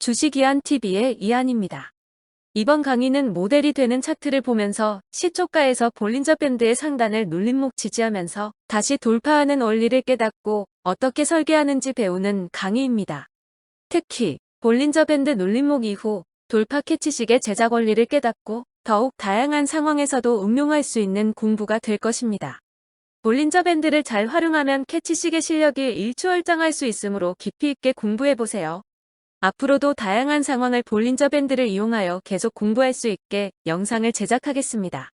주식이한TV의 이한입니다. 이번 강의는 모델이 되는 차트를 보면서 시초가에서 볼린저 밴드의 상단을 눌림목 지지하면서 다시 돌파하는 원리를 깨닫고 어떻게 설계하는지 배우는 강의입니다. 특히 볼린저 밴드 눌림목 이후 돌파 캐치식의 제작 원리를 깨닫고 더욱 다양한 상황에서도 응용할 수 있는 공부가 될 것입니다. 볼린저 밴드를 잘 활용하면 캐치식의 실력이 일취월장할 수 있으므로 깊이 있게 공부해보세요. 앞으로도 다양한 상황을 볼린저 밴드를 이용하여 계속 공부할 수 있게 영상을 제작하겠습니다.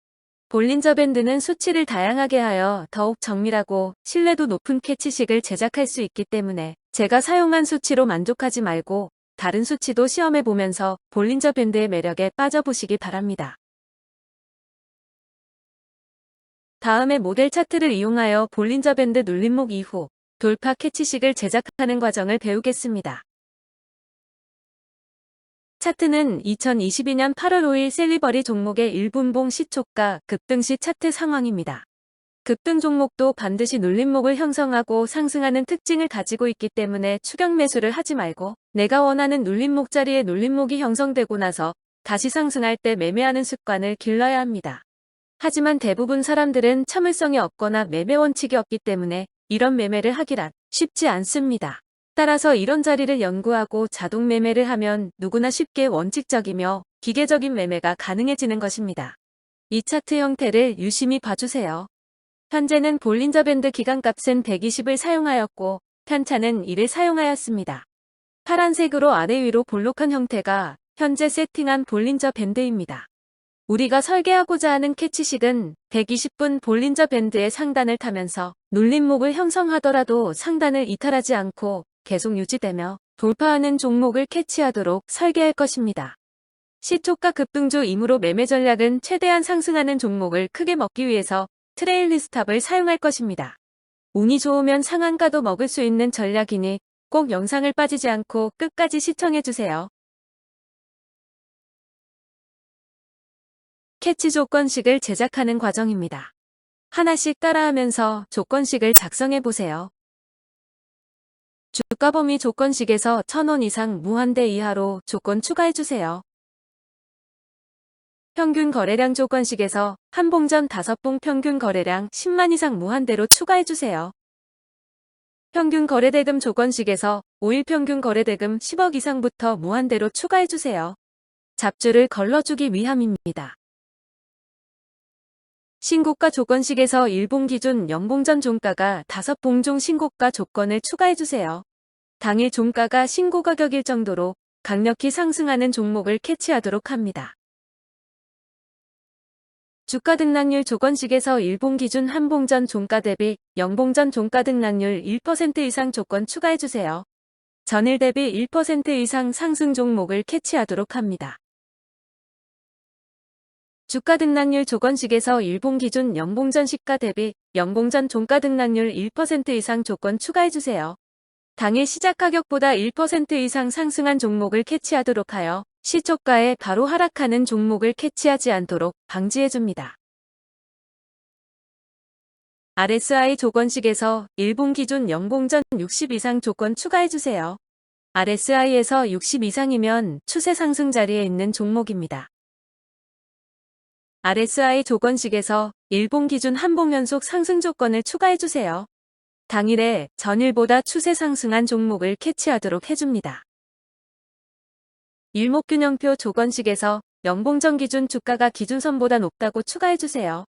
볼린저 밴드는 수치를 다양하게 하여 더욱 정밀하고 신뢰도 높은 캐치식을 제작할 수 있기 때문에 제가 사용한 수치로 만족하지 말고 다른 수치도 시험해보면서 볼린저 밴드의 매력에 빠져보시기 바랍니다. 다음에 모델 차트를 이용하여 볼린저 밴드 눌림목 이후 돌파 캐치식을 제작하는 과정을 배우겠습니다. 차트는 2022년 8월 5일 셀리버리 종목의 1분봉 시초가 급등시 차트 상황입니다. 급등 종목도 반드시 눌림목을 형성하고 상승하는 특징을 가지고 있기 때문에 추격 매수를 하지 말고 내가 원하는 눌림목 자리에 눌림목이 형성되고 나서 다시 상승할 때 매매하는 습관을 길러야 합니다. 하지만 대부분 사람들은 참을성이 없거나 매매 원칙이 없기 때문에 이런 매매를 하기란 쉽지 않습니다. 따라서 이런 자리를 연구하고 자동 매매를 하면 누구나 쉽게 원칙적이며 기계적인 매매가 가능해지는 것입니다. 이 차트 형태를 유심히 봐주세요. 현재는 볼린저 밴드 기간값은 120을 사용하였고 편차는 1을 사용하였습니다. 파란색으로 아래 위로 볼록한 형태가 현재 세팅한 볼린저 밴드입니다. 우리가 설계하고자 하는 캐치식은 120분 볼린저 밴드의 상단을 타면서 눌림목을 형성하더라도 상단을 이탈하지 않고 계속 유지되며 돌파하는 종목을 캐치하도록 설계할 것입니다. 시초가 급등주이므로 매매 전략은 최대한 상승하는 종목을 크게 먹기 위해서 트레일리 스탑을 사용할 것입니다. 운이 좋으면 상한가도 먹을 수 있는 전략이니 꼭 영상을 빠지지 않고 끝까지 시청해주세요. 캐치 조건식을 제작하는 과정입니다. 하나씩 따라하면서 조건식을 작성해보세요. 주가 범위 조건식에서 1000원 이상 무한대 이하로 조건 추가해주세요. 평균 거래량 조건식에서 한 봉전 5봉 평균 거래량 10만 이상 무한대로 추가해주세요. 평균 거래대금 조건식에서 5일 평균 거래대금 10억 이상부터 무한대로 추가해주세요. 잡주를 걸러주기 위함입니다. 신고가 조건식에서 1봉 기준 연봉전 종가가 5봉 신고가 조건을 추가해주세요. 당일 종가가 신고 가격일 정도로 강력히 상승하는 종목을 캐치하도록 합니다. 주가 등락률 조건식에서 1봉 기준 한봉전 종가 대비 연봉전 종가 등락률 1% 이상 조건 추가해주세요. 전일 대비 1% 이상 상승 종목을 캐치하도록 합니다. 주가 등락률 조건식에서 1봉 기준 연봉전 시가 대비 연봉전 종가 등락률 1% 이상 조건 추가해주세요. 당일 시작 가격보다 1% 이상 상승한 종목을 캐치하도록 하여 시초가에 바로 하락하는 종목을 캐치하지 않도록 방지해줍니다. RSI 조건식에서 1봉 기준 연봉전 60 이상 조건 추가해주세요. RSI에서 60 이상이면 추세 상승 자리에 있는 종목입니다. RSI 조건식에서 1봉 기준 한봉 연속 상승 조건을 추가해주세요. 당일에 전일보다 추세 상승한 종목을 캐치하도록 해줍니다. 일목균형표 조건식에서 연봉전 기준 주가가 기준선보다 높다고 추가해주세요.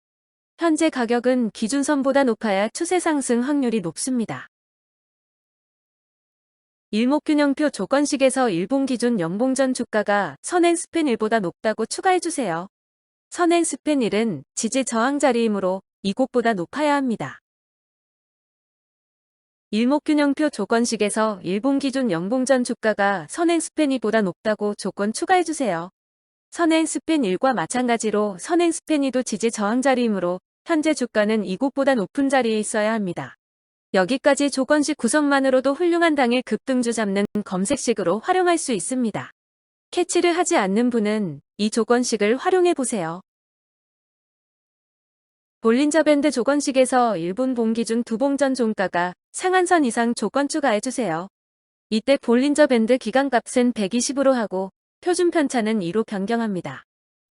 현재 가격은 기준선보다 높아야 추세 상승 확률이 높습니다. 일목균형표 조건식에서 1봉 기준 연봉전 주가가 선행스팬 1보다 높다고 추가해주세요. 선행스팬 1은 지지 저항 자리이므로 이곳보다 높아야 합니다. 일목균형표 조건식에서 1봉 기준 연봉전 주가가 선행스팬 2보다 높다고 조건 추가해주세요. 선행스팬 1과 마찬가지로 선행스팬 2도 지지 저항 자리이므로 현재 주가는 이곳보다 높은 자리에 있어야 합니다. 여기까지 조건식 구성만으로도 훌륭한 당일 급등주 잡는 검색식으로 활용할 수 있습니다. 캐치를 하지 않는 분은 이 조건식을 활용해보세요. 볼린저 밴드 조건식에서 1분 봉 기준 2봉전 종가가 상한선 이상 조건 추가해주세요. 이때 볼린저 밴드 기간값은 120으로 하고 표준 편차는 2로 변경합니다.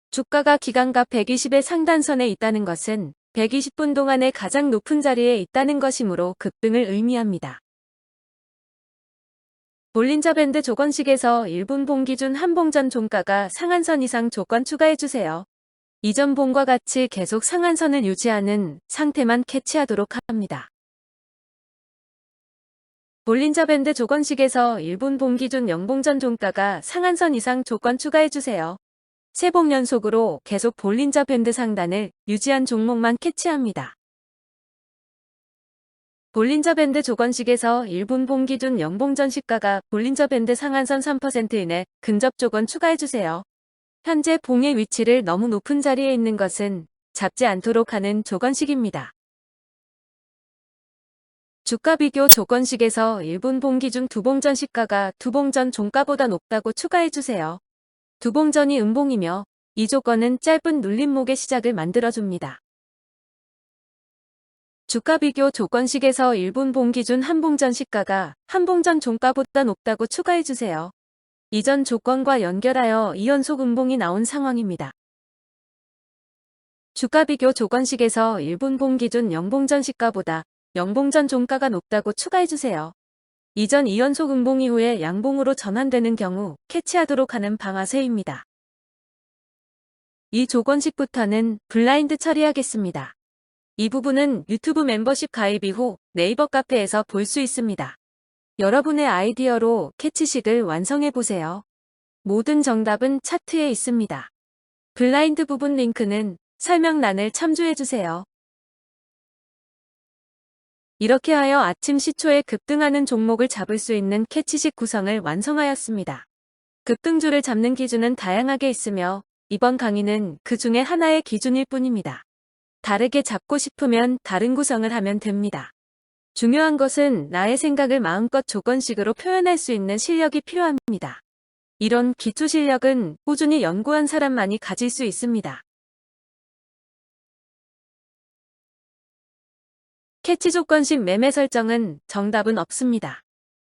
주가가 기간값 120의 상단선에 있다는 것은 120분 동안의 가장 높은 자리에 있다는 것이므로 급등을 의미합니다. 볼린저 밴드 조건식에서 1분 봉 기준 한봉전 종가가 상한선 이상 조건 추가해주세요. 이전 봉과 같이 계속 상한선을 유지하는 상태만 캐치하도록 합니다. 볼린저 밴드 조건식에서 1분 봉 기준 영봉전 종가가 상한선 이상 조건 추가해주세요. 3봉 연속으로 계속 볼린저 밴드 상단을 유지한 종목만 캐치합니다. 볼린저 밴드 조건식에서 1분 봉 기준 영봉전 시가가 볼린저 밴드 상한선 3% 이내 근접 조건 추가해주세요. 현재 봉의 위치를 너무 높은 자리에 있는 것은 잡지 않도록 하는 조건식입니다. 주가 비교 조건식에서 1분 봉 기준 두봉전 시가가 두봉전 종가보다 높다고 추가해주세요. 두봉전이 음봉이며 이 조건은 짧은 눌림목의 시작을 만들어줍니다. 주가 비교 조건식에서 1분 봉 기준 한봉전 시가가 한봉전 종가보다 높다고 추가해주세요. 이전 조건과 연결하여 2연속 음봉이 나온 상황입니다. 주가 비교 조건식에서 1분 봉 기준 영봉전 시가보다 영봉전 종가가 높다고 추가해주세요. 이전 2연속 음봉 이후에 양봉으로 전환되는 경우 캐치하도록 하는 방아쇠입니다. 이 조건식부터는 블라인드 처리하겠습니다. 이 부분은 유튜브 멤버십 가입 이후 네이버 카페에서 볼 수 있습니다. 여러분의 아이디어로 캐치식을 완성해보세요. 모든 정답은 차트에 있습니다. 블라인드 부분 링크는 설명란을 참조해주세요. 이렇게 하여 아침 시초에 급등하는 종목을 잡을 수 있는 캐치식 구성을 완성하였습니다. 급등주를 잡는 기준은 다양하게 있으며 이번 강의는 그 중에 하나의 기준일 뿐입니다. 다르게 잡고 싶으면 다른 구성을 하면 됩니다. 중요한 것은 나의 생각을 마음껏 조건식으로 표현할 수 있는 실력이 필요합니다. 이런 기초 실력은 꾸준히 연구한 사람만이 가질 수 있습니다. 캐치 조건식 매매 설정은 정답은 없습니다.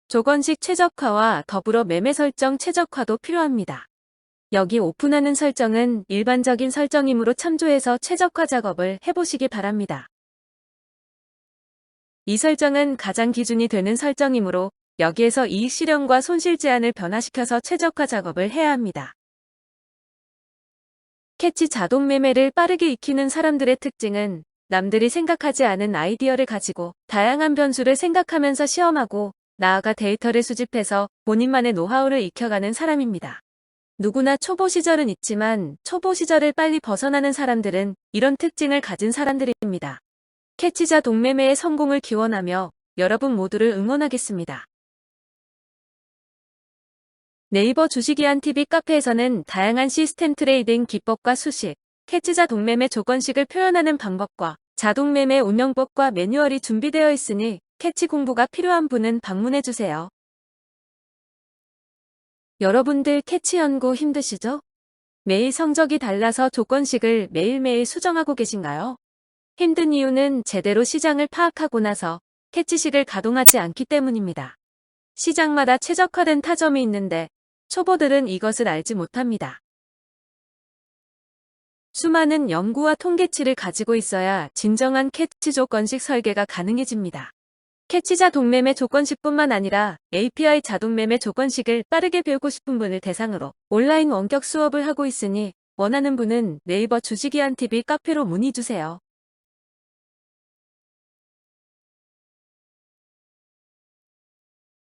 조건식 최적화와 더불어 매매 설정 최적화도 필요합니다. 여기 오픈하는 설정은 일반적인 설정이므로 참조해서 최적화 작업을 해보시기 바랍니다. 이 설정은 가장 기준이 되는 설정이므로 여기에서 이익 실현과 손실 제한을 변화시켜서 최적화 작업을 해야 합니다. 캐치 자동 매매를 빠르게 익히는 사람들의 특징은 남들이 생각하지 않은 아이디어를 가지고 다양한 변수를 생각하면서 시험하고 나아가 데이터를 수집해서 본인만의 노하우를 익혀가는 사람입니다. 누구나 초보 시절은 있지만 초보 시절을 빨리 벗어나는 사람들은 이런 특징을 가진 사람들입니다. 캐치자 동매매의 성공을 기원하며 여러분 모두를 응원하겠습니다. 네이버 주식이한TV 카페에서는 다양한 시스템 트레이딩 기법과 수식, 캐치자 동매매 조건식을 표현하는 방법과 자동매매 운영법과 매뉴얼이 준비되어 있으니 캐치 공부가 필요한 분은 방문해주세요. 여러분들 캐치 연구 힘드시죠? 매일 성적이 달라서 조건식을 매일매일 수정하고 계신가요? 힘든 이유는 제대로 시장을 파악하고 나서 캐치식을 가동하지 않기 때문입니다. 시장마다 최적화된 타점이 있는데 초보들은 이것을 알지 못합니다. 수많은 연구와 통계치를 가지고 있어야 진정한 캐치 조건식 설계가 가능해집니다. 캐치자 동매매 조건식뿐만 아니라 API 자동매매 조건식을 빠르게 배우고 싶은 분을 대상으로 온라인 원격 수업을 하고 있으니 원하는 분은 네이버 주식이한TV 카페로 문의주세요.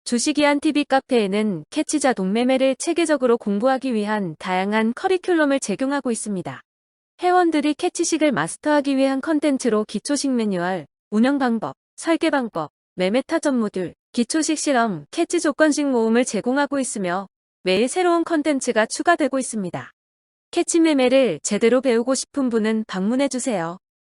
주식이한TV 카페에는 캐치자 동매매를 체계적으로 공부하기 위한 다양한 커리큘럼을 제공하고 있습니다. 회원들이 캐치식을 마스터하기 위한 컨텐츠로 기초식 매뉴얼, 운영 방법, 설계 방법, 매매 타점 모듈, 기초식 실험, 캐치 조건식 모음을 제공하고 있으며 매일 새로운 컨텐츠가 추가되고 있습니다. 캐치 매매를 제대로 배우고 싶은 분은 방문해주세요.